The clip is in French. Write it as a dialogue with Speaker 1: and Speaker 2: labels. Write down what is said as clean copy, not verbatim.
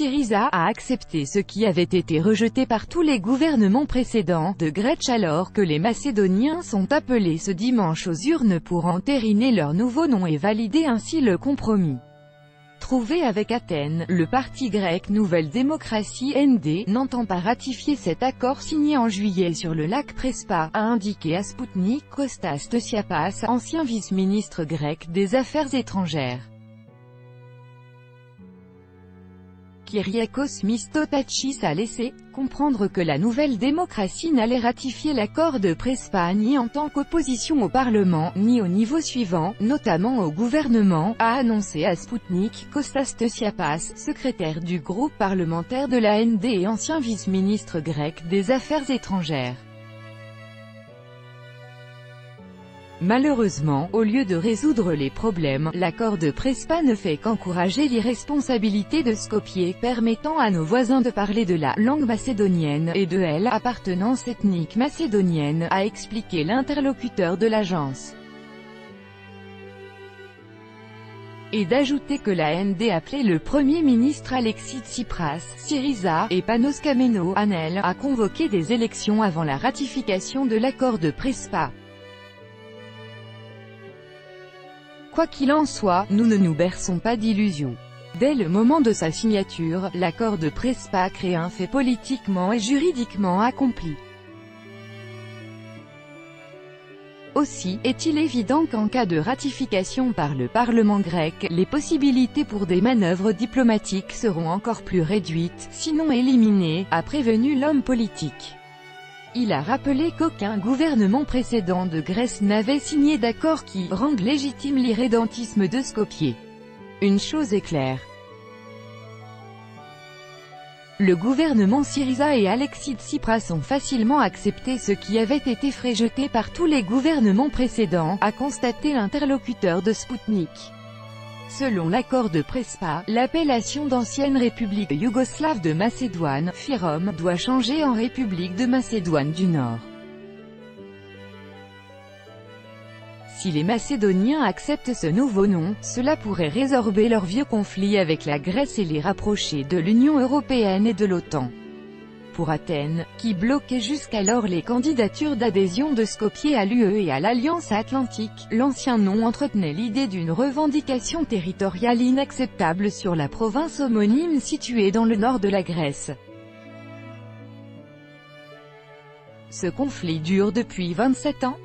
Speaker 1: Syriza a accepté ce qui avait été rejeté par tous les gouvernements précédents de Grèce alors que les Macédoniens sont appelés ce dimanche aux urnes pour entériner leur nouveau nom et valider ainsi le compromis trouvé avec Athènes. Le parti grec Nouvelle Démocratie (ND) n'entend pas ratifier cet accord signé en juillet sur le lac Prespa, a indiqué à Sputnik Kostas Stossiapas, ancien vice-ministre grec des Affaires étrangères. Kyriakos Mitsotakis a laissé comprendre que la Nouvelle Démocratie n'allait ratifier l'accord de Prespa ni en tant qu'opposition au Parlement, ni au niveau suivant, notamment au gouvernement, a annoncé à Sputnik Kostas Stossiapas, secrétaire du groupe parlementaire de la ND et ancien vice-ministre grec des Affaires étrangères. Malheureusement, au lieu de résoudre les problèmes, l'accord de Prespa ne fait qu'encourager l'irresponsabilité de Skopje, permettant à nos voisins de parler de la langue macédonienne et de l'appartenance ethnique macédonienne, a expliqué l'interlocuteur de l'agence. Et d'ajouter que la ND appelait le Premier ministre Alexis Tsipras, Syriza, et Panos Kameno, à convoquer des élections avant la ratification de l'accord de Prespa. Quoi qu'il en soit, nous ne nous berçons pas d'illusions. Dès le moment de sa signature, l'accord de Prespa crée un fait politiquement et juridiquement accompli. Aussi, est-il évident qu'en cas de ratification par le Parlement grec, les possibilités pour des manœuvres diplomatiques seront encore plus réduites, sinon éliminées, a prévenu l'homme politique. Il a rappelé qu'aucun gouvernement précédent de Grèce n'avait signé d'accord qui rende légitime l'irrédentisme de Skopje. Une chose est claire. Le gouvernement Syriza et Alexis Tsipras ont facilement accepté ce qui avait été rejeté par tous les gouvernements précédents, a constaté l'interlocuteur de Sputnik. Selon l'accord de Prespa, l'appellation d'ancienne République yougoslave de Macédoine, FYROM, doit changer en République de Macédoine du Nord. Si les Macédoniens acceptent ce nouveau nom, cela pourrait résorber leur vieux conflit avec la Grèce et les rapprocher de l'Union européenne et de l'OTAN. Pour Athènes, qui bloquait jusqu'alors les candidatures d'adhésion de Skopje à l'UE et à l'Alliance Atlantique, l'ancien nom entretenait l'idée d'une revendication territoriale inacceptable sur la province homonyme située dans le nord de la Grèce. Ce conflit dure depuis 27 ans.